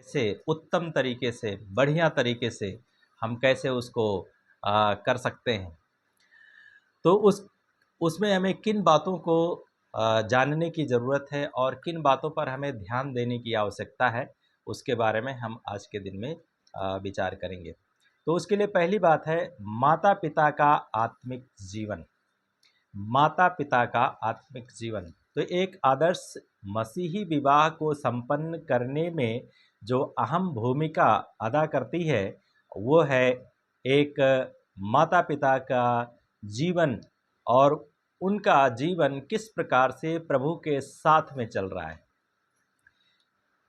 से उत्तम तरीके से, बढ़िया तरीके से हम कैसे उसको कर सकते हैं। तो उसमें हमें किन बातों को जानने की ज़रूरत है और किन बातों पर हमें ध्यान देने की आवश्यकता है, उसके बारे में हम आज के दिन में विचार करेंगे। तो उसके लिए पहली बात है माता-पिता का आत्मिक जीवन। माता-पिता का आत्मिक जीवन। तो एक आदर्श मसीही विवाह को संपन्न करने में जो अहम भूमिका अदा करती है, वो है एक माता-पिता का जीवन और उनका जीवन किस प्रकार से प्रभु के साथ में चल रहा है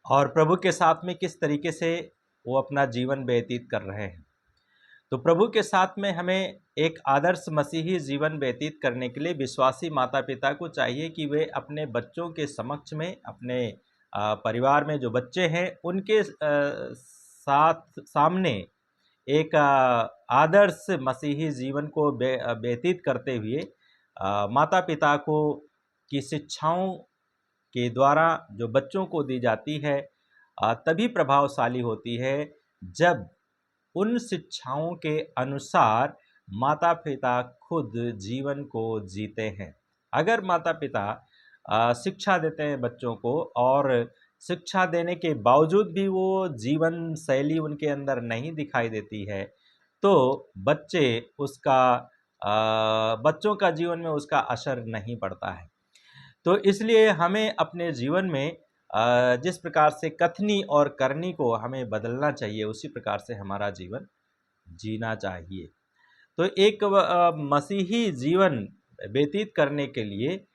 और प्रभु के साथ में किस तरीके से वो अपना जीवन व्यतीत कर रहे हैं। तो प्रभु के साथ में हमें एक आदर्श मसीही जीवन व्यतीत करने के लिए विश्वासी माता-पिता को चाहिए कि वे अपने बच्चों के समक्ष में, अपने परिवार में जो बच्चे हैं, उनके साथ सामने एक आदर्श मसीही जीवन को व्यतीत करते हुए माता-पिता को की शिक्षाओं के द्वारा जो बच्चों को दी जाती है तभी प्रभावशाली होती है जब उन शिक्षाओं के अनुसार माता-पिता खुद जीवन को जीते हैं। अगर माता-पिता शिक्षा देते हैं बच्चों को और शिक्षा देने के बावजूद भी वो जीवन शैली उनके अंदर नहीं दिखाई देती है, तो बच्चों का जीवन में उसका असर नहीं पड़ता है। तो इसलिए हमें अपने जीवन में जिस प्रकार से कथनी और करनी को हमें बदलना चाहिए, उसी प्रकार से हमारा जीवन जीना चाहिए। तो एक मसीही जीवन व्यतीत करने के लिए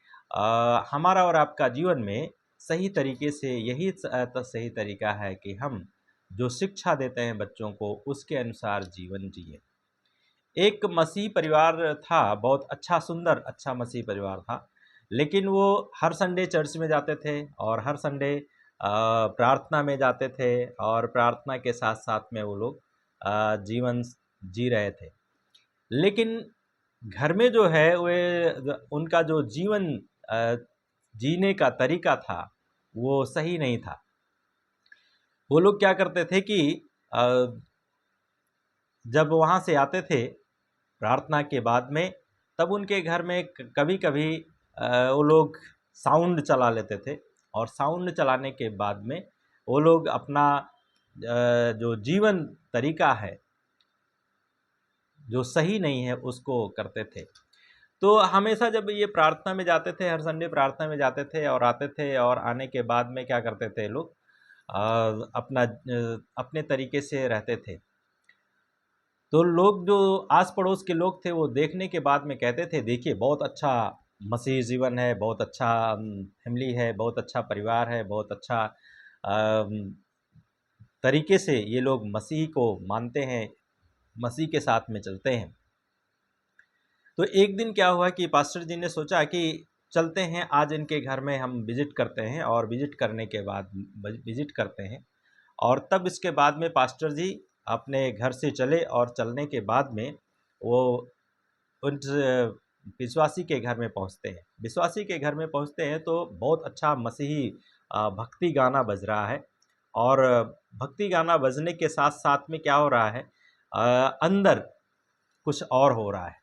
हमारा और आपका जीवन में सही तरीके से यही सही तरीका है कि हम जो शिक्षा देते हैं बच्चों को, उसके अनुसार जीवन जिएँ। एक मसीही परिवार था, बहुत अच्छा, सुंदर, अच्छा मसीही परिवार था। लेकिन वो हर संडे चर्च में जाते थे और हर संडे प्रार्थना में जाते थे और प्रार्थना के साथ-साथ में वो लोग जीवन जी रहे थे। लेकिन घर में जो है उनका जो जीवन अ, जीने का तरीका था, वो सही नहीं था। वो लोग क्या करते थे कि अ, जब वहाँ से आते थे प्रार्थना के बाद में, तब उनके घर में कभी-कभी वो लोग साउंड चला लेते थे और साउंड चलाने के बाद में वो लोग अपना जो जीवन तरीका है, जो सही नहीं है, उसको करते थे। तो हमेशा जब ये प्रार्थना में जाते थे, हर संडे प्रार्थना में जाते थे और आते थे और आने के बाद में क्या करते थे लोग अपने तरीके से रहते थे। तो लोग जो आस-पड़ोस के लोग थे वो देखने के बाद में कहते थे, देखिए बहुत अच्छा मसीही जीवन है, बहुत अच्छा फैमिली है, बहुत अच्छा परिवार है, बहुत अच्छा तरीके से ये लोग मसीह को मानते हैं, मसीह के साथ में चलते हैं। तो एक दिन क्या हुआ कि पास्टर जी ने सोचा कि चलते हैं आज इनके घर में हम विज़िट करते हैं और विज़िट करते हैं और तब इसके बाद में पास्टर जी अपने घर से चले और चलने के बाद में वो उस विश्वासी के घर में पहुंचते हैं। विश्वासी के घर में पहुंचते हैं तो बहुत अच्छा मसीही भक्ति गाना बज रहा है और भक्ति गाना बजने के साथ-साथ में क्या हो रहा है अंदर कुछ और हो रहा है।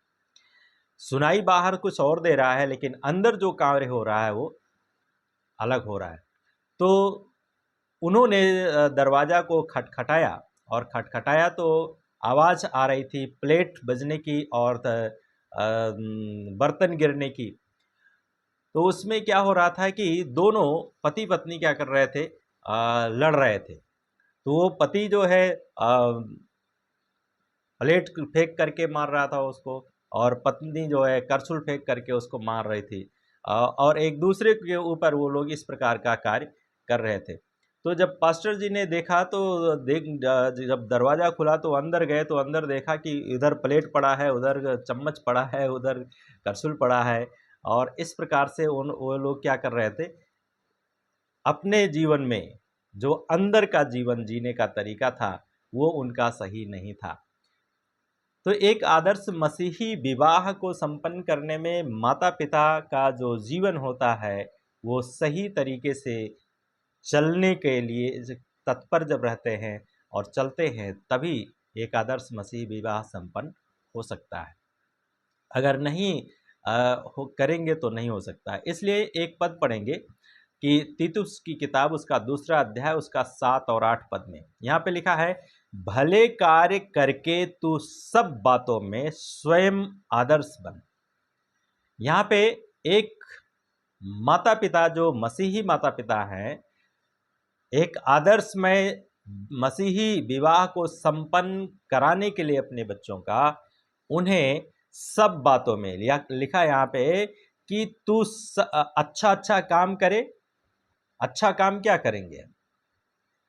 सुनाई बाहर कुछ और दे रहा है लेकिन अंदर जो कार्य हो रहा है वो अलग हो रहा है। तो उन्होंने दरवाज़ा को खटखटाया और खटखटाया तो आवाज़ आ रही थी प्लेट बजने की और बर्तन गिरने की। तो उसमें क्या हो रहा था कि दोनों पति-पत्नी क्या कर रहे थे लड़ रहे थे। तो वो पति जो है प्लेट फेंक करके मार रहा था उसको और पत्नी जो है करछुल फेंक करके उसको मार रही थी और एक दूसरे के ऊपर वो लोग इस प्रकार का कार्य कर रहे थे। तो जब पास्टर जी ने देखा तो जब दरवाज़ा खुला तो अंदर गए तो अंदर देखा कि इधर प्लेट पड़ा है, उधर चम्मच पड़ा है, उधर करछुल पड़ा है और इस प्रकार से वो लोग क्या कर रहे थे, अपने जीवन में जो अंदर का जीवन जीने का तरीका था, वो उनका सही नहीं था। तो एक आदर्श मसीही विवाह को संपन्न करने में माता-पिता का जो जीवन होता है, वो सही तरीके से चलने के लिए तत्पर जब रहते हैं और चलते हैं, तभी एक आदर्श मसीह विवाह संपन्न हो सकता है। अगर नहीं करेंगे तो नहीं हो सकता है। इसलिए एक पद पढ़ेंगे कि तीतुस की किताब उसका 2 अध्याय उसका 7 और 8 पद में यहाँ पे लिखा है, भले कार्य करके तू सब बातों में स्वयं आदर्श बन। यहाँ पे एक माता पिता जो मसीही माता पिता हैं, एक आदर्शमय मसीही विवाह को संपन्न कराने के लिए अपने बच्चों का, उन्हें सब बातों में लिखा यहाँ पे कि तू अच्छा अच्छा काम करे। अच्छा काम क्या करेंगे?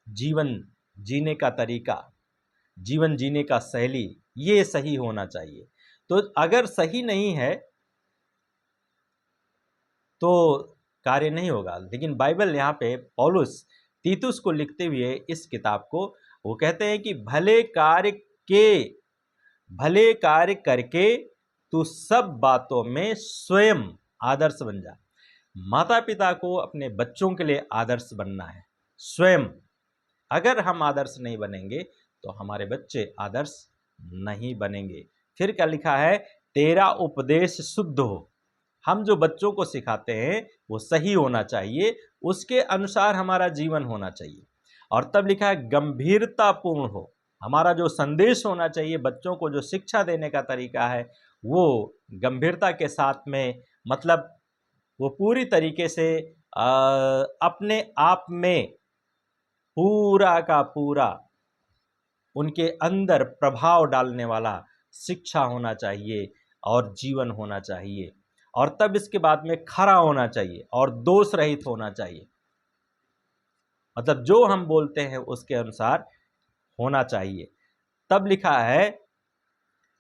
जीवन जीने का तरीका, जीवन जीने का शैली, ये सही होना चाहिए। तो अगर सही नहीं है तो कार्य नहीं होगा। लेकिन बाइबल यहाँ पे पौलुस तीतुस को लिखते हुए इस किताब को वो कहते हैं कि भले कार्य करके तू सब बातों में स्वयं आदर्श बन जा। माता पिता को अपने बच्चों के लिए आदर्श बनना है स्वयं। अगर हम आदर्श नहीं बनेंगे तो हमारे बच्चे आदर्श नहीं बनेंगे। फिर क्या लिखा है, तेरा उपदेश शुद्ध हो। हम जो बच्चों को सिखाते हैं वो सही होना चाहिए, उसके अनुसार हमारा जीवन होना चाहिए। और तब लिखा है गंभीरतापूर्ण हो। हमारा जो संदेश होना चाहिए, बच्चों को जो शिक्षा देने का तरीका है, वो गंभीरता के साथ में, मतलब वो पूरी तरीके से अपने आप में पूरा का पूरा उनके अंदर प्रभाव डालने वाला शिक्षा होना चाहिए और जीवन होना चाहिए। और तब इसके बाद में खरा होना चाहिए और दोष रहित होना चाहिए। मतलब जो हम बोलते हैं उसके अनुसार होना चाहिए। तब लिखा है,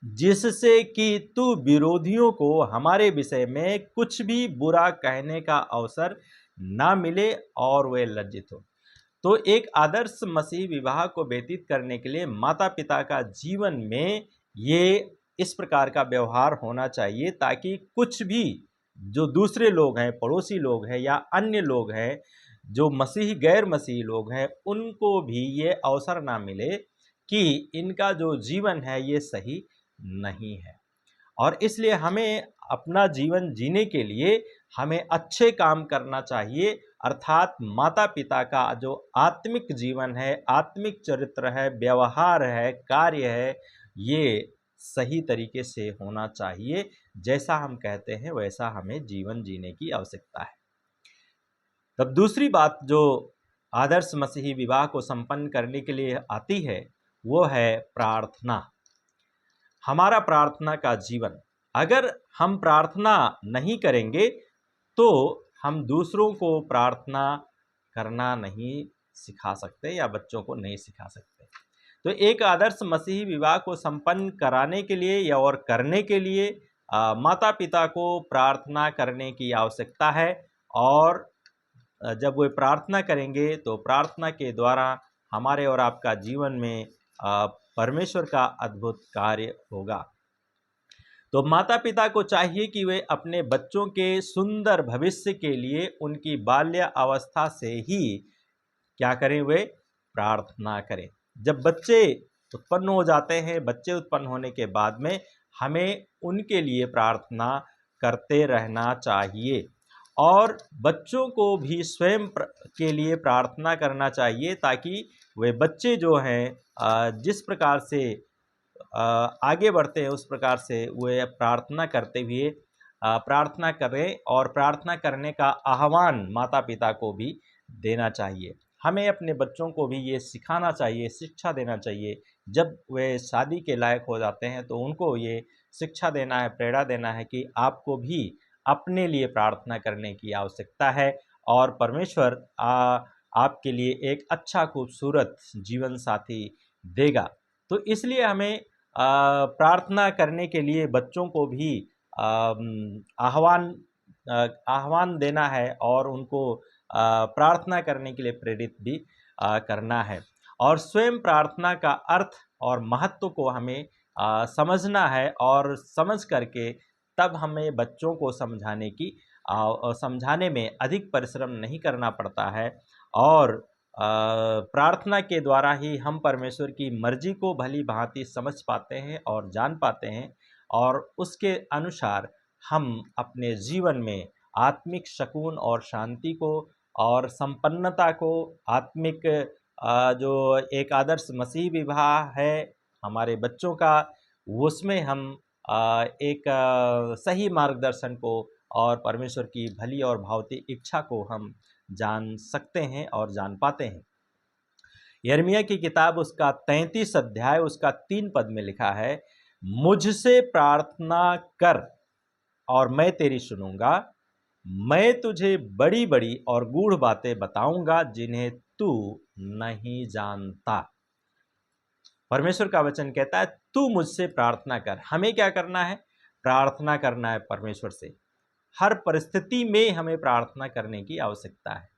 जिससे कि तू विरोधियों को हमारे विषय में कुछ भी बुरा कहने का अवसर ना मिले और वे लज्जित हो। तो एक आदर्श मसीह विवाह को व्यतीत करने के लिए माता पिता का जीवन में ये इस प्रकार का व्यवहार होना चाहिए, ताकि कुछ भी जो दूसरे लोग हैं, पड़ोसी लोग हैं या अन्य लोग हैं, जो मसीही गैर मसीही लोग हैं, उनको भी ये अवसर ना मिले कि इनका जो जीवन है ये सही नहीं है। और इसलिए हमें अपना जीवन जीने के लिए हमें अच्छे काम करना चाहिए, अर्थात माता पिता का जो आत्मिक जीवन है, आत्मिक चरित्र है, व्यवहार है, कार्य है, ये सही तरीके से होना चाहिए। जैसा हम कहते हैं वैसा हमें जीवन जीने की आवश्यकता है। तब दूसरी बात जो आदर्श मसीही विवाह को संपन्न करने के लिए आती है, वो है प्रार्थना। हमारा प्रार्थना का जीवन, अगर हम प्रार्थना नहीं करेंगे तो हम दूसरों को प्रार्थना करना नहीं सिखा सकते या बच्चों को नहीं सिखा सकते। तो एक आदर्श मसीही विवाह को संपन्न कराने के लिए या और करने के लिए माता पिता को प्रार्थना करने की आवश्यकता है। और जब वे प्रार्थना करेंगे तो प्रार्थना के द्वारा हमारे और आपका जीवन में परमेश्वर का अद्भुत कार्य होगा। तो माता पिता को चाहिए कि वे अपने बच्चों के सुंदर भविष्य के लिए उनकी बाल्य अवस्था से ही क्या करें, वे प्रार्थना करें। जब बच्चे उत्पन्न हो जाते हैं, बच्चे उत्पन्न होने के बाद में हमें उनके लिए प्रार्थना करते रहना चाहिए और बच्चों को भी स्वयं के लिए प्रार्थना करना चाहिए, ताकि वे बच्चे जो हैं जिस प्रकार से आगे बढ़ते हैं उस प्रकार से वे प्रार्थना करते हुए प्रार्थना करें और प्रार्थना करने का आह्वान माता पिता को भी देना चाहिए। हमें अपने बच्चों को भी ये सिखाना चाहिए, शिक्षा देना चाहिए। जब वे शादी के लायक हो जाते हैं तो उनको ये शिक्षा देना है, प्रेरणा देना है कि आपको भी अपने लिए प्रार्थना करने की आवश्यकता है और परमेश्वर आपके लिए एक अच्छा खूबसूरत जीवन साथी देगा। तो इसलिए हमें प्रार्थना करने के लिए बच्चों को भी आह्वान देना है और उनको प्रार्थना करने के लिए प्रेरित भी करना है। और स्वयं प्रार्थना का अर्थ और महत्व को हमें समझना है और समझ करके तब हमें बच्चों को समझाने में अधिक परिश्रम नहीं करना पड़ता है और प्रार्थना के द्वारा ही हम परमेश्वर की मर्जी को भली भांति समझ पाते हैं और जान पाते हैं, और उसके अनुसार हम अपने जीवन में आत्मिक सुकून और शांति को और संपन्नता को, आत्मिक जो एक आदर्श मसीह विवाह है हमारे बच्चों का, उसमें हम एक सही मार्गदर्शन को और परमेश्वर की भली और भावती इच्छा को हम जान सकते हैं और जान पाते हैं। यिर्मयाह की किताब उसका 33 अध्याय उसका 3 पद में लिखा है, मुझसे प्रार्थना कर और मैं तेरी सुनूंगा, मैं तुझे बड़ी बड़ी और गूढ़ बातें बताऊंगा जिन्हें तू नहीं जानता। परमेश्वर का वचन कहता है तू मुझसे प्रार्थना कर। हमें क्या करना है? प्रार्थना करना है परमेश्वर से। हर परिस्थिति में हमें प्रार्थना करने की आवश्यकता है,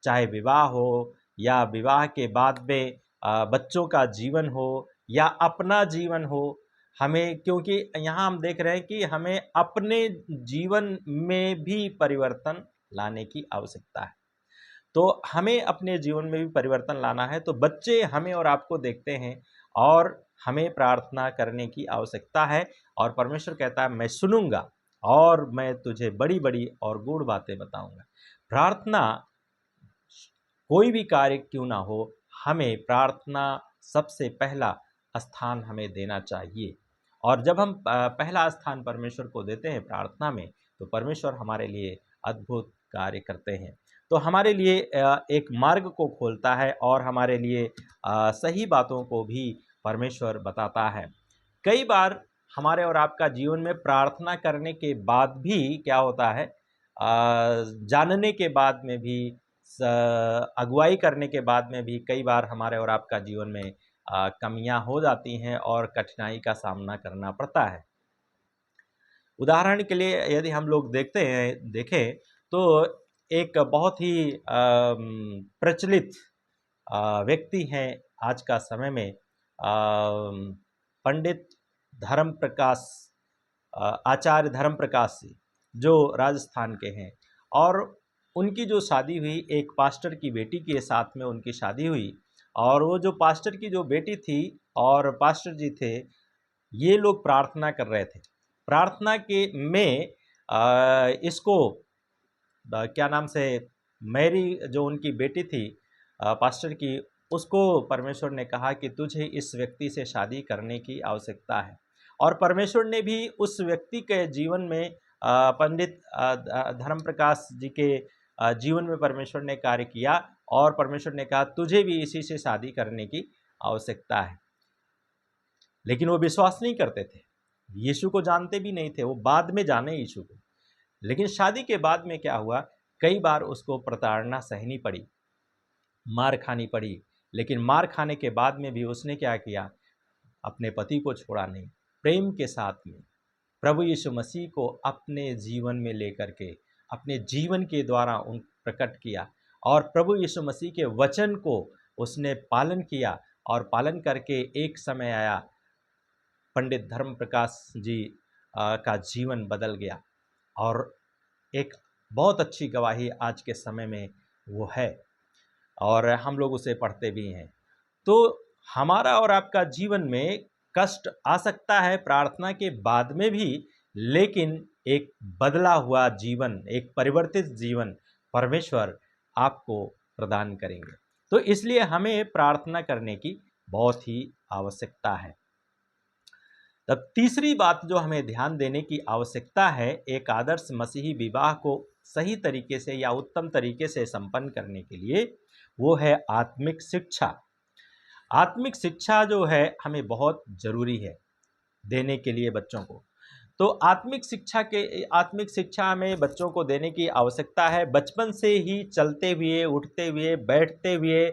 चाहे विवाह हो या विवाह के बाद में बच्चों का जीवन हो या अपना जीवन हो। हमें, क्योंकि यहाँ हम देख रहे हैं कि हमें अपने जीवन में भी परिवर्तन लाने की आवश्यकता है, तो हमें अपने जीवन में भी परिवर्तन लाना है। तो बच्चे हमें और आपको देखते हैं और हमें प्रार्थना करने की आवश्यकता है, और परमेश्वर कहता है मैं सुनूंगा और मैं तुझे बड़ी बड़ी और गूढ़ बातें बताऊंगा। प्रार्थना, कोई भी कार्य क्यों ना हो, हमें प्रार्थना सबसे पहला स्थान हमें देना चाहिए। और जब हम पहला स्थान परमेश्वर को देते हैं प्रार्थना में, तो परमेश्वर हमारे लिए अद्भुत कार्य करते हैं। तो हमारे लिए एक मार्ग को खोलता है और हमारे लिए सही बातों को भी परमेश्वर बताता है। कई बार हमारे और आपका जीवन में प्रार्थना करने के बाद भी क्या होता है, जानने के बाद में भी, अगुवाई करने के बाद में भी कई बार हमारे और आपका जीवन में कमियां हो जाती हैं और कठिनाई का सामना करना पड़ता है। उदाहरण के लिए यदि हम लोग देखें तो एक बहुत ही प्रचलित व्यक्ति हैं आज का समय में, पंडित धर्म प्रकाश, आचार्य धर्म प्रकाश जी, जो राजस्थान के हैं। और उनकी जो शादी हुई, एक पास्टर की बेटी के साथ में उनकी शादी हुई, और वो जो पास्टर की जो बेटी थी और पास्टर जी थे, ये लोग प्रार्थना कर रहे थे। प्रार्थना के में इसको क्या नाम से, मैरी जो उनकी बेटी थी पास्टर की, उसको परमेश्वर ने कहा कि तुझे इस व्यक्ति से शादी करने की आवश्यकता है। और परमेश्वर ने भी उस व्यक्ति के जीवन में, पंडित धर्म प्रकाश जी के जीवन में परमेश्वर ने कार्य किया, और परमेश्वर ने कहा तुझे भी इसी से शादी करने की आवश्यकता है। लेकिन वो विश्वास नहीं करते थे, यीशु को जानते भी नहीं थे, वो बाद में जाने यीशु को। लेकिन शादी के बाद में क्या हुआ, कई बार उसको प्रताड़ना सहनी पड़ी, मार खानी पड़ी। लेकिन मार खाने के बाद में भी उसने क्या किया, अपने पति को छोड़ा नहीं, प्रेम के साथ में प्रभु यीशु मसीह को अपने जीवन में लेकर के अपने जीवन के द्वारा उन प्रकट किया, और प्रभु यीशु मसीह के वचन को उसने पालन किया। और पालन करके एक समय आया, पंडित धर्म प्रकाश जी का जीवन बदल गया, और एक बहुत अच्छी गवाही आज के समय में वो है, और हम लोग उसे पढ़ते भी हैं। तो हमारा और आपका जीवन में कष्ट आ सकता है प्रार्थना के बाद में भी, लेकिन एक बदला हुआ जीवन, एक परिवर्तित जीवन परमेश्वर आपको प्रदान करेंगे। तो इसलिए हमें प्रार्थना करने की बहुत ही आवश्यकता है। तब तीसरी बात जो हमें ध्यान देने की आवश्यकता है, एक आदर्श मसीही विवाह को सही तरीके से या उत्तम तरीके से संपन्न करने के लिए, वो है आत्मिक शिक्षा। आत्मिक शिक्षा जो है हमें बहुत ज़रूरी है देने के लिए बच्चों को। तो आत्मिक शिक्षा हमें बच्चों को देने की आवश्यकता है। बचपन से ही चलते हुए, उठते हुए, बैठते हुए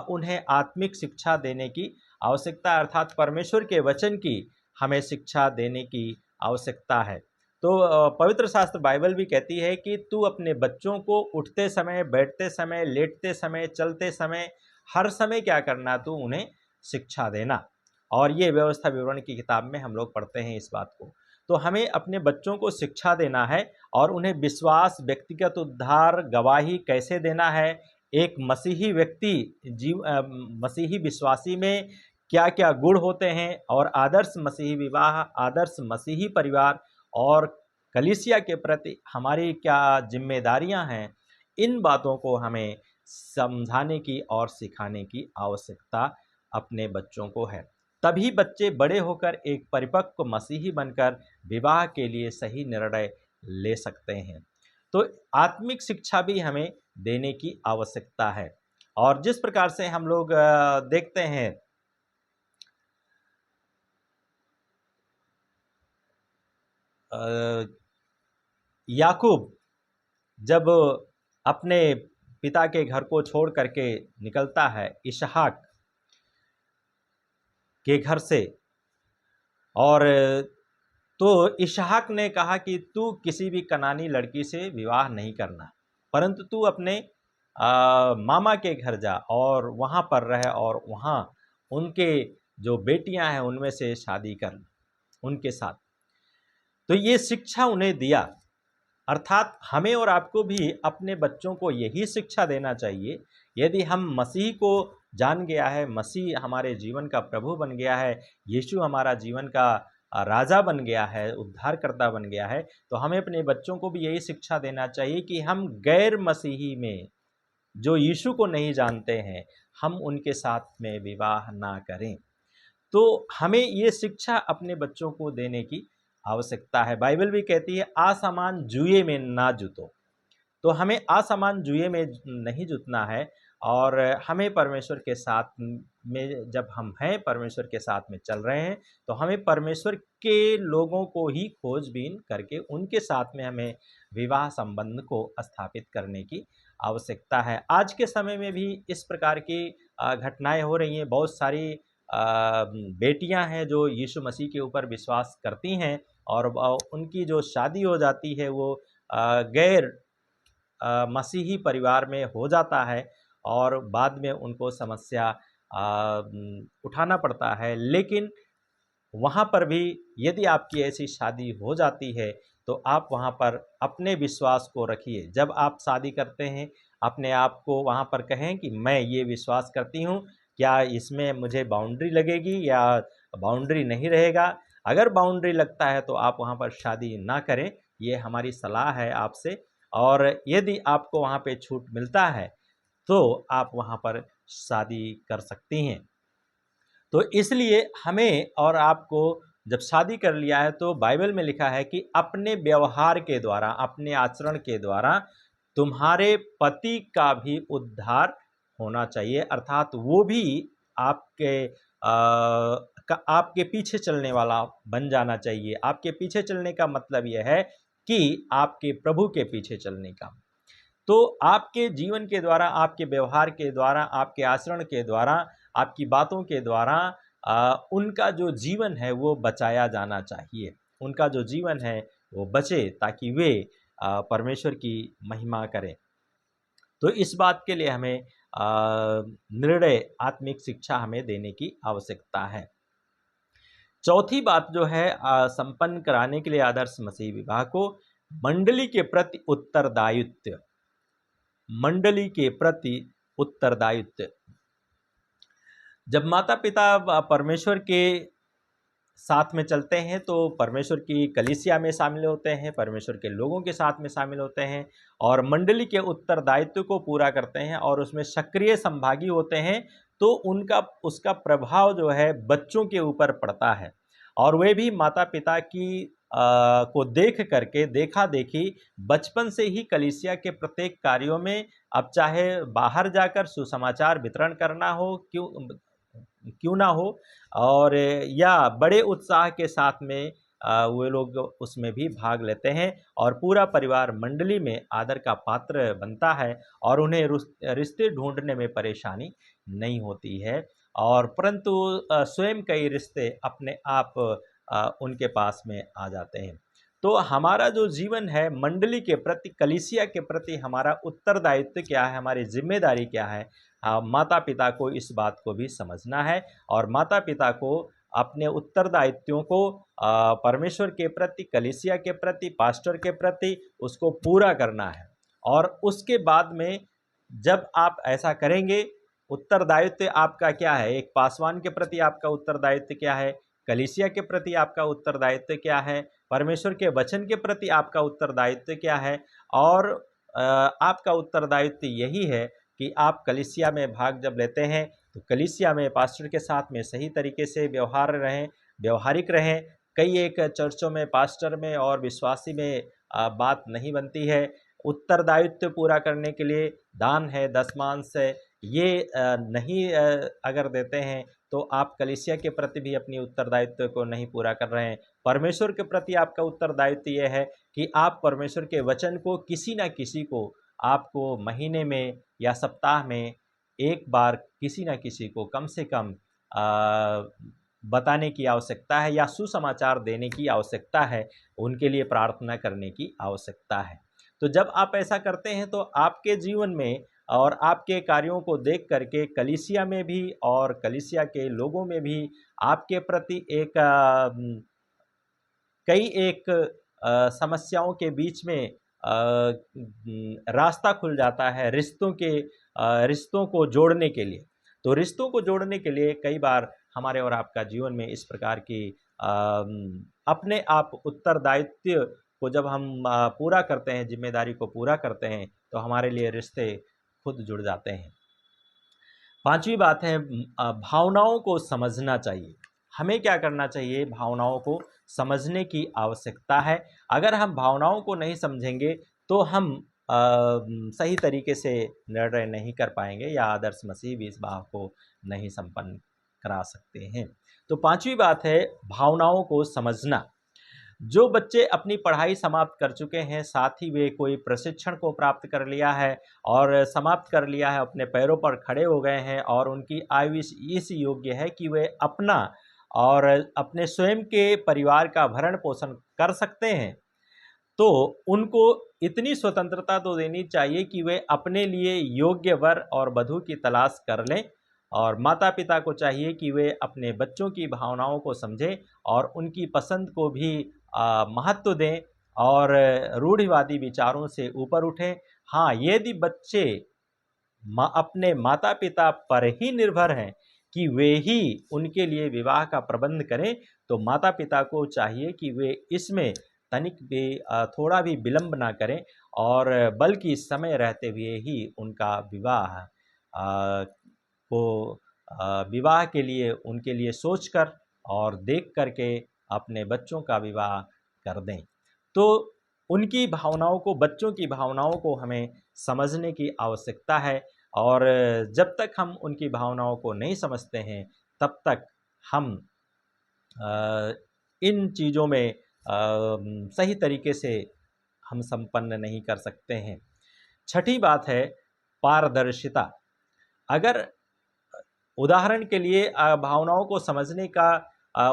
उन्हें आत्मिक शिक्षा देने की आवश्यकता, अर्थात परमेश्वर के वचन की हमें शिक्षा देने की आवश्यकता है। तो पवित्र शास्त्र बाइबल भी कहती है कि तू अपने बच्चों को उठते समय, बैठते समय, लेटते समय, चलते समय, हर समय क्या करना, तू उन्हें शिक्षा देना। और ये व्यवस्था विवरण की किताब में हम लोग पढ़ते हैं इस बात को। तो हमें अपने बच्चों को शिक्षा देना है और उन्हें विश्वास, व्यक्तिगत उद्धार, गवाही कैसे देना है, एक मसीही व्यक्ति मसीही विश्वासी में क्या क्या गुण होते हैं और आदर्श मसीही विवाह, आदर्श मसीही परिवार और कलीसिया के प्रति हमारी क्या जिम्मेदारियां हैं, इन बातों को हमें समझाने की और सिखाने की आवश्यकता अपने बच्चों को है। तभी बच्चे बड़े होकर एक परिपक्व मसीही बनकर विवाह के लिए सही निर्णय ले सकते हैं। तो आत्मिक शिक्षा भी हमें देने की आवश्यकता है। और जिस प्रकार से हम लोग देखते हैं, याकूब जब अपने पिता के घर को छोड़ करके निकलता है इसहाक के घर से, और तो इसहाक ने कहा कि तू किसी भी कनानी लड़की से विवाह नहीं करना, परंतु तू अपने मामा के घर जा और वहाँ पर रह और वहाँ उनके जो बेटियां हैं उनमें से शादी कर उनके साथ। तो ये शिक्षा उन्हें दिया। अर्थात हमें और आपको भी अपने बच्चों को यही शिक्षा देना चाहिए। यदि हम मसीह को जान गया है, मसीह हमारे जीवन का प्रभु बन गया है, यीशु हमारा जीवन का राजा बन गया है, उद्धारकर्ता बन गया है, तो हमें अपने बच्चों को भी यही शिक्षा देना चाहिए कि हम गैर मसीही में जो यीशु को नहीं जानते हैं, हम उनके साथ में विवाह ना करें। तो हमें ये शिक्षा अपने बच्चों को देने की आवश्यकता है। बाइबल भी कहती है असमान जुए में ना जुतो। तो हमें असमान जुए में नहीं जुतना है, और हमें परमेश्वर के साथ में जब हम हैं, परमेश्वर के साथ में चल रहे हैं, तो हमें परमेश्वर के लोगों को ही खोजबीन करके उनके साथ में हमें विवाह संबंध को स्थापित करने की आवश्यकता है। आज के समय में भी इस प्रकार की घटनाएं हो रही हैं। बहुत सारी बेटियां हैं जो यीशु मसीह के ऊपर विश्वास करती हैं, और उनकी जो शादी हो जाती है वो गैर मसीही परिवार में हो जाता है, और बाद में उनको समस्या उठाना पड़ता है। लेकिन वहाँ पर भी यदि आपकी ऐसी शादी हो जाती है, तो आप वहाँ पर अपने विश्वास को रखिए। जब आप शादी करते हैं, अपने आप को वहाँ पर कहें कि मैं ये विश्वास करती हूँ, क्या इसमें मुझे बाउंड्री लगेगी या बाउंड्री नहीं रहेगा। अगर बाउंड्री लगता है तो आप वहाँ पर शादी ना करें, ये हमारी सलाह है आपसे। और यदि आपको वहाँ पे छूट मिलता है तो आप वहाँ पर शादी कर सकती हैं। तो इसलिए हमें और आपको जब शादी कर लिया है, तो बाइबल में लिखा है कि अपने व्यवहार के द्वारा, अपने आचरण के द्वारा तुम्हारे पति का भी उद्धार होना चाहिए। अर्थात वो भी आपके आपके पीछे चलने वाला बन जाना चाहिए। आपके पीछे चलने का मतलब यह है कि आपके प्रभु के पीछे चलने का। तो आपके जीवन के द्वारा, आपके व्यवहार के द्वारा, आपके आचरण के द्वारा, आपकी बातों के द्वारा उनका जो जीवन है वो बचाया जाना चाहिए। उनका जो जीवन है वो बचे, ताकि वे परमेश्वर की महिमा करें। तो इस बात के लिए हमें निर्णय आत्मिक शिक्षा हमें देने की आवश्यकता है। चौथी बात जो है, संपन्न कराने के लिए आदर्श मसीह विवाह को मंडली के प्रति उत्तरदायित्व, मंडली के प्रति उत्तरदायित्व। जब माता पिता परमेश्वर के साथ में चलते हैं तो परमेश्वर की कलीसिया में शामिल होते हैं, परमेश्वर के लोगों के साथ में शामिल होते हैं, और मंडली के उत्तरदायित्व को पूरा करते हैं और उसमें सक्रिय संभागी होते हैं। तो उनका उसका प्रभाव जो है बच्चों के ऊपर पड़ता है, और वे भी माता पिता की को देख करके, देखा देखी बचपन से ही कलीसिया के प्रत्येक कार्यों में, अब चाहे बाहर जाकर सुसमाचार वितरण करना हो, क्यों ना हो, और या बड़े उत्साह के साथ में वे लोग उसमें भी भाग लेते हैं, और पूरा परिवार मंडली में आदर का पात्र बनता है, और उन्हें रिश्ते ढूंढने में परेशानी नहीं होती है, और परंतु स्वयं कई रिश्ते अपने आप उनके पास में आ जाते हैं। तो हमारा जो जीवन है मंडली के प्रति, कलीसिया के प्रति हमारा उत्तरदायित्व क्या है, हमारी जिम्मेदारी क्या है, माता पिता को इस बात को भी समझना है, और माता पिता को अपने उत्तरदायित्वों को परमेश्वर के प्रति, कलीसिया के प्रति, पास्टर के प्रति उसको पूरा करना है। और उसके बाद में जब आप ऐसा करेंगे, उत्तरदायित्व आपका क्या है, एक पासवान के प्रति आपका उत्तरदायित्व क्या है, कलीसिया के प्रति आपका उत्तरदायित्व क्या है, परमेश्वर के वचन के प्रति आपका उत्तरदायित्व क्या है, और आपका उत्तरदायित्व यही है कि आप कलीसिया में भाग जब लेते हैं तो कलीसिया में पास्टर के साथ में सही तरीके से व्यवहारिक रहें। कई एक चर्चों में पास्टर में और विश्वासी में बात नहीं बनती है। उत्तरदायित्व पूरा करने के लिए दान है, दशमांश है, ये नहीं अगर देते हैं तो आप कलीसिया के प्रति भी अपनी उत्तरदायित्व को नहीं पूरा कर रहे हैं। परमेश्वर के प्रति आपका उत्तरदायित्व ये है कि आप परमेश्वर के वचन को किसी न किसी को, आपको महीने में या सप्ताह में एक बार किसी न किसी को कम से कम बताने की आवश्यकता है या सुसमाचार देने की आवश्यकता है, उनके लिए प्रार्थना करने की आवश्यकता है। तो जब आप ऐसा करते हैं तो आपके जीवन में और आपके कार्यों को देख करके कलीसिया में भी और कलीसिया के लोगों में भी आपके प्रति एक कई एक समस्याओं के बीच में रास्ता खुल जाता है रिश्तों को जोड़ने के लिए। तो रिश्तों को जोड़ने के लिए कई बार हमारे और आपका जीवन में इस प्रकार की अपने आप उत्तरदायित्व को जब हम पूरा करते हैं, जिम्मेदारी को पूरा करते हैं, तो हमारे लिए रिश्ते खुद जुड़ जाते हैं। पांचवी बात है, भावनाओं को समझना चाहिए। हमें क्या करना चाहिए, भावनाओं को समझने की आवश्यकता है। अगर हम भावनाओं को नहीं समझेंगे तो हम सही तरीके से निर्णय नहीं कर पाएंगे या आदर्श मसीह भी इस भाव को नहीं संपन्न करा सकते हैं। तो पांचवी बात है भावनाओं को समझना। जो बच्चे अपनी पढ़ाई समाप्त कर चुके हैं, साथ ही वे कोई प्रशिक्षण को प्राप्त कर लिया है और समाप्त कर लिया है, अपने पैरों पर खड़े हो गए हैं और उनकी आयु इस योग्य है कि वे अपना और अपने स्वयं के परिवार का भरण पोषण कर सकते हैं, तो उनको इतनी स्वतंत्रता तो देनी चाहिए कि वे अपने लिए योग्य वर और वधू की तलाश कर लें। और माता पिता को चाहिए कि वे अपने बच्चों की भावनाओं को समझें और उनकी पसंद को भी महत्व दें और रूढ़िवादी विचारों से ऊपर उठें। हाँ, यदि बच्चे अपने माता पिता पर ही निर्भर हैं कि वे ही उनके लिए विवाह का प्रबंध करें, तो माता पिता को चाहिए कि वे इसमें तनिक भी थोड़ा भी विलंब ना करें और बल्कि समय रहते हुए ही उनका विवाह के लिए उनके लिए सोचकर और देख करके अपने बच्चों का विवाह कर दें। तो उनकी भावनाओं को, बच्चों की भावनाओं को हमें समझने की आवश्यकता है और जब तक हम उनकी भावनाओं को नहीं समझते हैं तब तक हम इन चीज़ों में सही तरीके से हम संपन्न नहीं कर सकते हैं। छठी बात है पारदर्शिता। अगर उदाहरण के लिए भावनाओं को समझने का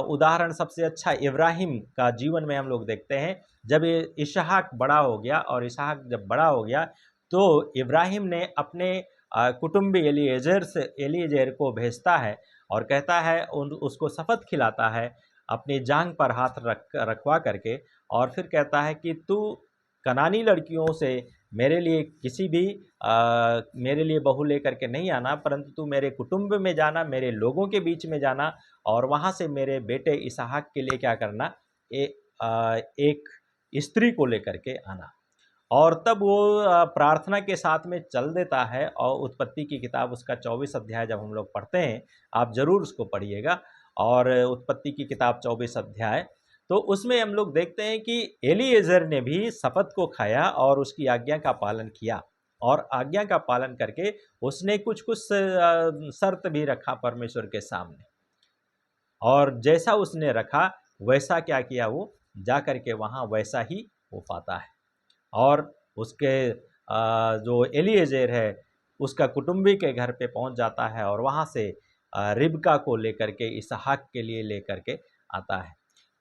उदाहरण सबसे अच्छा इब्राहिम का जीवन में हम लोग देखते हैं। जब इसहाक बड़ा हो गया और इसहाक जब बड़ा हो गया तो इब्राहिम ने अपने कुटुंबी एलीएजेर को भेजता है और कहता है, उसको शपथ खिलाता है अपनी जांघ पर हाथ रखवा करके, और फिर कहता है कि तू कनानी लड़कियों से मेरे लिए बहू लेकर के नहीं आना, परंतु तू मेरे कुटुंब में जाना, मेरे लोगों के बीच में जाना और वहाँ से मेरे बेटे इसहाक के लिए क्या करना, एक स्त्री को लेकर के आना। और तब वो प्रार्थना के साथ में चल देता है और उत्पत्ति की किताब उसका 24 अध्याय जब हम लोग पढ़ते हैं, आप ज़रूर उसको पढ़िएगा। और उत्पत्ति की किताब 24 अध्याय, तो उसमें हम लोग देखते हैं कि एलीएजर ने भी शपथ को खाया और उसकी आज्ञा का पालन किया और आज्ञा का पालन करके उसने कुछ शर्त भी रखा परमेश्वर के सामने, और जैसा उसने रखा वैसा क्या किया, वो जा कर के वहाँ वैसा ही हो पाता है। और उसके जो एलीएजेर है उसका कुटुंबी के घर पे पहुँच जाता है और वहाँ से रिबका को लेकर के इसहाक के लिए लेकर के आता है।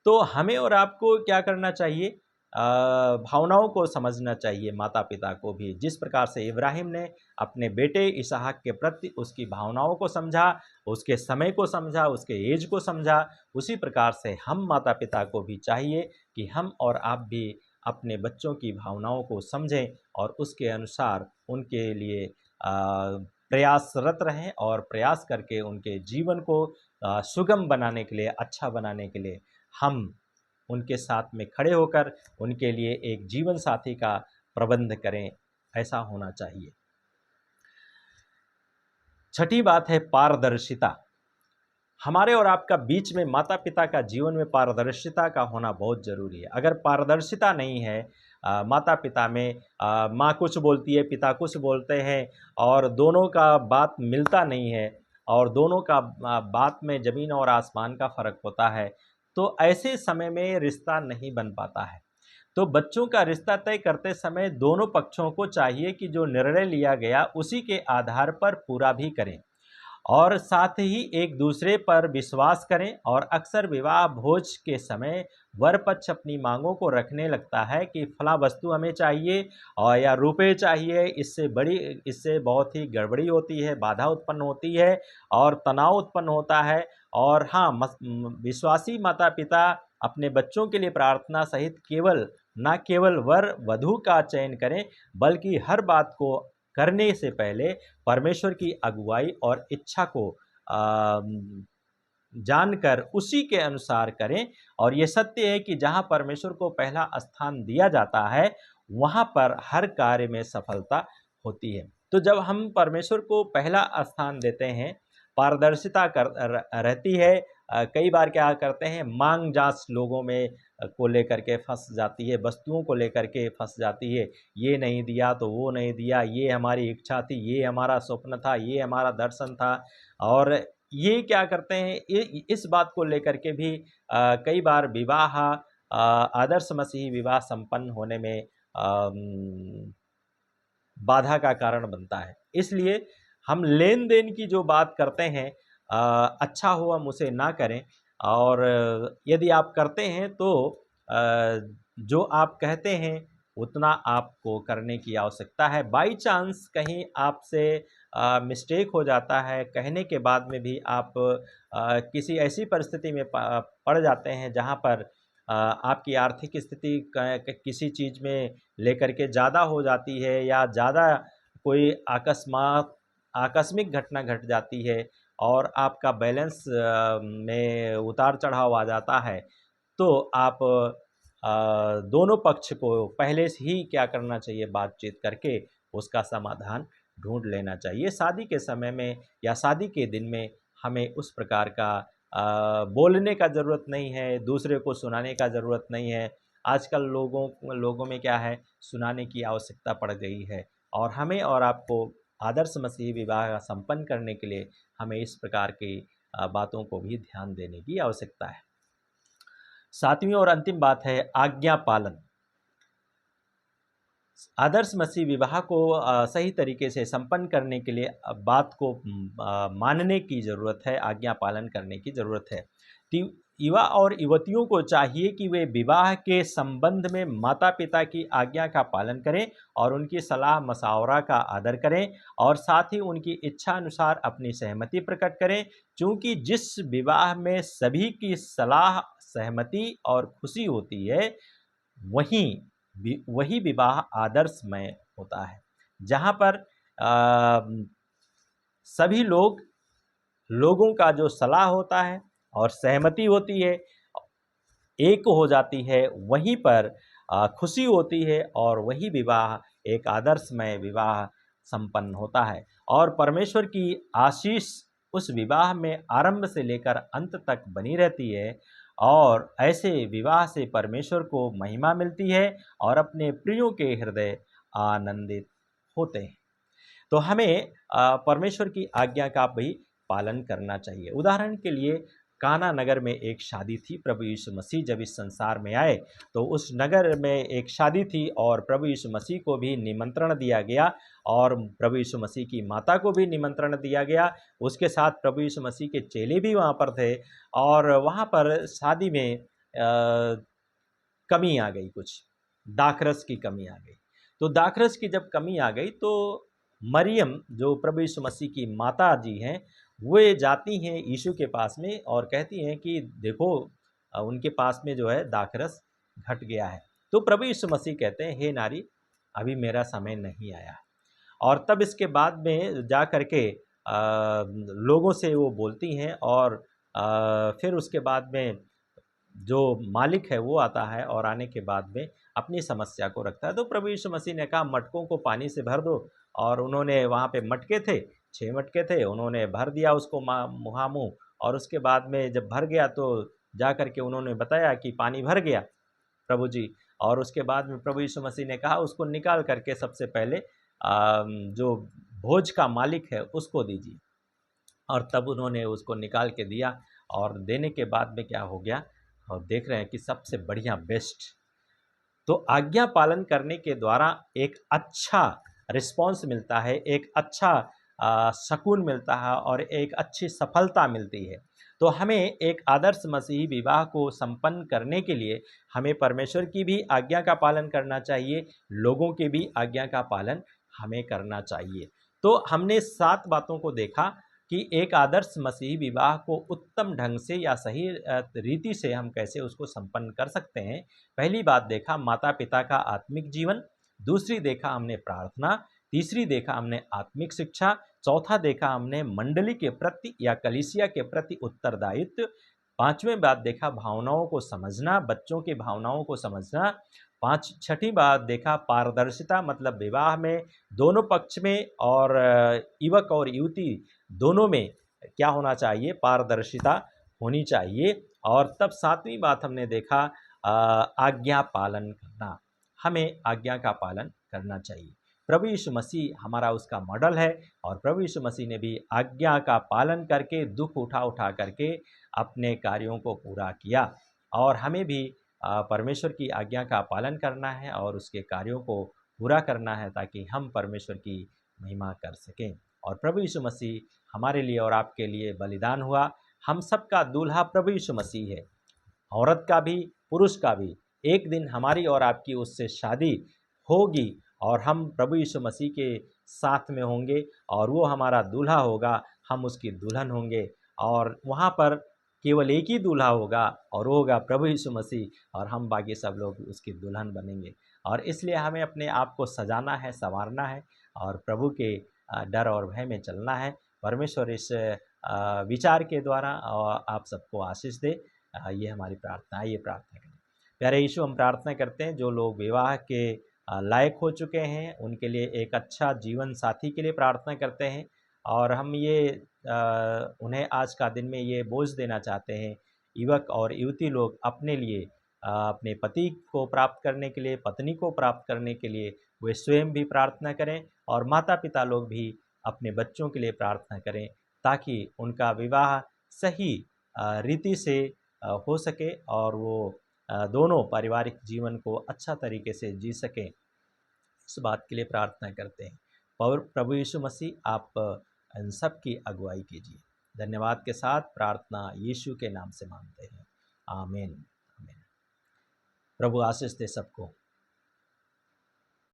तो हमें और आपको क्या करना चाहिए, भावनाओं को समझना चाहिए, माता पिता को भी। जिस प्रकार से इब्राहिम ने अपने बेटे इसहाक के प्रति उसकी भावनाओं को समझा, उसके समय को समझा, उसके एज को समझा, उसी प्रकार से हम माता पिता को भी चाहिए कि हम और आप भी अपने बच्चों की भावनाओं को समझें और उसके अनुसार उनके लिए प्रयासरत रहें और प्रयास करके उनके जीवन को सुगम बनाने के लिए, अच्छा बनाने के लिए हम उनके साथ में खड़े होकर उनके लिए एक जीवन साथी का प्रबंध करें, ऐसा होना चाहिए। छठी बात है पारदर्शिता। हमारे और आपका बीच में माता पिता का जीवन में पारदर्शिता का होना बहुत ज़रूरी है। अगर पारदर्शिता नहीं है माता पिता में, माँ कुछ बोलती है, पिता कुछ बोलते हैं और दोनों का बात मिलता नहीं है और दोनों का बात में ज़मीन और आसमान का फ़र्क होता है, तो ऐसे समय में रिश्ता नहीं बन पाता है। तो बच्चों का रिश्ता तय करते समय दोनों पक्षों को चाहिए कि जो निर्णय लिया गया उसी के आधार पर पूरा भी करें और साथ ही एक दूसरे पर विश्वास करें। और अक्सर विवाह भोज के समय वर पक्ष अपनी मांगों को रखने लगता है कि फला वस्तु हमें चाहिए और या रुपए चाहिए, इससे बहुत ही गड़बड़ी होती है, बाधा उत्पन्न होती है और तनाव उत्पन्न होता है। और हाँ, विश्वासी माता पिता अपने बच्चों के लिए प्रार्थना सहित न केवल वर वधू का चयन करें, बल्कि हर बात को करने से पहले परमेश्वर की अगुवाई और इच्छा को जानकर उसी के अनुसार करें। और ये सत्य है कि जहाँ परमेश्वर को पहला स्थान दिया जाता है, वहाँ पर हर कार्य में सफलता होती है। तो जब हम परमेश्वर को पहला स्थान देते हैं, पारदर्शिता रहती है। कई बार क्या करते हैं, मांग जांच लोगों में को लेकर के फंस जाती है, वस्तुओं को लेकर के फंस जाती है। ये नहीं दिया तो वो नहीं दिया, ये हमारी इच्छा थी, ये हमारा स्वप्न था, ये हमारा दर्शन था। और ये क्या करते हैं, इस बात को लेकर के भी कई बार विवाह आदर्श मसीही विवाह संपन्न होने में बाधा का कारण बनता है। इसलिए हम लेन देन की जो बात करते हैं, अच्छा हो हम उसे ना करें। और यदि आप करते हैं तो जो आप कहते हैं उतना आपको करने की आवश्यकता है। बाई चांस कहीं आपसे मिस्टेक हो जाता है, कहने के बाद में भी आप किसी ऐसी परिस्थिति में पड़ जाते हैं जहाँ पर आपकी आर्थिक स्थिति किसी चीज़ में लेकर के ज़्यादा हो जाती है या ज़्यादा कोई आकस्मिक घटना घट जाती है और आपका बैलेंस में उतार चढ़ाव आ जाता है, तो आप दोनों पक्ष को पहले से ही क्या करना चाहिए, बातचीत करके उसका समाधान ढूंढ लेना चाहिए। शादी के समय में या शादी के दिन में हमें उस प्रकार का बोलने का ज़रूरत नहीं है, दूसरे को सुनाने का ज़रूरत नहीं है। आजकल लोगों में क्या है, सुनाने की आवश्यकता पड़ गई है। और हमें और आपको आदर्श मसीही विवाह संपन्न करने के लिए हमें इस प्रकार की बातों को भी ध्यान देने की आवश्यकता है। सातवीं और अंतिम बात है आज्ञा पालन। आदर्श मसीह विवाह को सही तरीके से संपन्न करने के लिए बात को मानने की ज़रूरत है, आज्ञा पालन करने की ज़रूरत है। युवा और युवतियों को चाहिए कि वे विवाह के संबंध में माता पिता की आज्ञा का पालन करें और उनकी सलाह मशवरा का आदर करें और साथ ही उनकी इच्छा अनुसार अपनी सहमति प्रकट करें, क्योंकि जिस विवाह में सभी की सलाह, सहमति और खुशी होती है, वही विवाह आदर्शमय होता है, जहाँ पर सभी लोगों का जो सलाह होता है और सहमति होती है, एक हो जाती है, वहीं पर खुशी होती है और वही विवाह एक आदर्शमय विवाह संपन्न होता है। और परमेश्वर की आशीष उस विवाह में आरंभ से लेकर अंत तक बनी रहती है और ऐसे विवाह से परमेश्वर को महिमा मिलती है और अपने प्रियों के हृदय आनंदित होते हैं। तो हमें परमेश्वर की आज्ञा का भी पालन करना चाहिए। उदाहरण के लिए काना नगर में एक शादी थी। प्रभु यीशु मसीह जब इस संसार में आए तो उस नगर में एक शादी थी और प्रभु यीशु मसीह को भी निमंत्रण दिया गया और प्रभु यीशु मसीह की माता को भी निमंत्रण दिया गया। उसके साथ प्रभु यीशु मसीह के चेले भी वहाँ पर थे और वहाँ पर शादी में कमी आ गई, कुछ दाखरस की कमी आ गई। तो दाखरस की जब कमी आ गई तो मरियम जो प्रभु यीशु मसीह की माता जी हैं, वे जाती हैं यीशु के पास में और कहती हैं कि देखो उनके पास में जो है दाखरस घट गया है। तो प्रभु यीशु मसीह कहते हैं, हे नारी, अभी मेरा समय नहीं आया। और तब इसके बाद में जा कर के लोगों से वो बोलती हैं और फिर उसके बाद में जो मालिक है वो आता है और आने के बाद में अपनी समस्या को रखता है। तो प्रभु यीशु मसीह ने कहा मटकों को पानी से भर दो, और उन्होंने वहाँ पे मटके थे, 6 मटके थे, उन्होंने भर दिया उसको मुँहामुँह, और उसके बाद में जब भर गया तो जा कर के उन्होंने बताया कि पानी भर गया प्रभु जी। और उसके बाद में प्रभु यीशु मसीह ने कहा उसको निकाल करके सबसे पहले जो भोज का मालिक है उसको दीजिए। और तब उन्होंने उसको निकाल के दिया, और देने के बाद में क्या हो गया, और देख रहे हैं कि सबसे बढ़िया बेस्ट। तो आज्ञा पालन करने के द्वारा एक अच्छा रिस्पॉन्स मिलता है, एक अच्छा सुकून मिलता है और एक अच्छी सफलता मिलती है। तो हमें एक आदर्श मसीही विवाह को संपन्न करने के लिए हमें परमेश्वर की भी आज्ञा का पालन करना चाहिए, लोगों की भी आज्ञा का पालन हमें करना चाहिए। तो हमने 7 बातों को देखा कि एक आदर्श मसीही विवाह को उत्तम ढंग से या सही रीति से हम कैसे उसको संपन्न कर सकते हैं। पहली बात देखा माता पिता का आत्मिक जीवन, दूसरी देखा हमने प्रार्थना, तीसरी देखा हमने आत्मिक शिक्षा, चौथा देखा हमने मंडली के प्रति या कलीसिया के प्रति उत्तरदायित्व, पांचवें बात देखा भावनाओं को समझना, बच्चों की भावनाओं को समझना, छठी बात देखा पारदर्शिता, मतलब विवाह में दोनों पक्ष में और युवक और युवती दोनों में क्या होना चाहिए, पारदर्शिता होनी चाहिए। और तब सातवीं बात हमने देखा आज्ञा पालन करना, हमें आज्ञा का पालन करना चाहिए। प्रभु यीशु मसीह हमारा उसका मॉडल है, और प्रभु यीशु मसीह ने भी आज्ञा का पालन करके दुख उठा उठा करके अपने कार्यों को पूरा किया, और हमें भी परमेश्वर की आज्ञा का पालन करना है और उसके कार्यों को पूरा करना है ताकि हम परमेश्वर की महिमा कर सकें। और प्रभु यीशु मसीह हमारे लिए और आपके लिए बलिदान हुआ। हम सबका दूल्हा प्रभु यीशु मसीह है, औरत का भी पुरुष का भी। एक दिन हमारी और आपकी उससे शादी होगी और हम प्रभु यीशु मसीह के साथ में होंगे, और वो हमारा दूल्हा होगा, हम उसकी दुल्हन होंगे। और वहाँ पर केवल एक ही दूल्हा होगा, और वो होगा प्रभु यीशु मसीह, और हम बाकी सब लोग उसकी दुल्हन बनेंगे। और इसलिए हमें अपने आप को सजाना है, संवारना है, और प्रभु के डर और भय में चलना है। परमेश्वर इस विचार के द्वारा आप सबको आशीष दे। ये हमारी प्रार्थना है, ये प्रार्थना करें। प्यारे यीशु, हम प्रार्थना करते हैं जो लोग विवाह के लायक हो चुके हैं उनके लिए एक अच्छा जीवन साथी के लिए प्रार्थना करते हैं, और हम ये उन्हें आज का दिन में ये बोझ देना चाहते हैं, युवक और युवती लोग अपने लिए अपने पति को प्राप्त करने के लिए, पत्नी को प्राप्त करने के लिए वे स्वयं भी प्रार्थना करें, और माता पिता लोग भी अपने बच्चों के लिए प्रार्थना करें, ताकि उनका विवाह सही रीति से हो सके और वो दोनों पारिवारिक जीवन को अच्छा तरीके से जी सकें। इस बात के लिए प्रार्थना करते हैं। और प्रभु यीशु मसीह आप इन सब की अगुवाई कीजिए। धन्यवाद के साथ प्रार्थना यीशु के नाम से मांगते हैं, आमीन। आमीन। प्रभु आशीष दे सबको।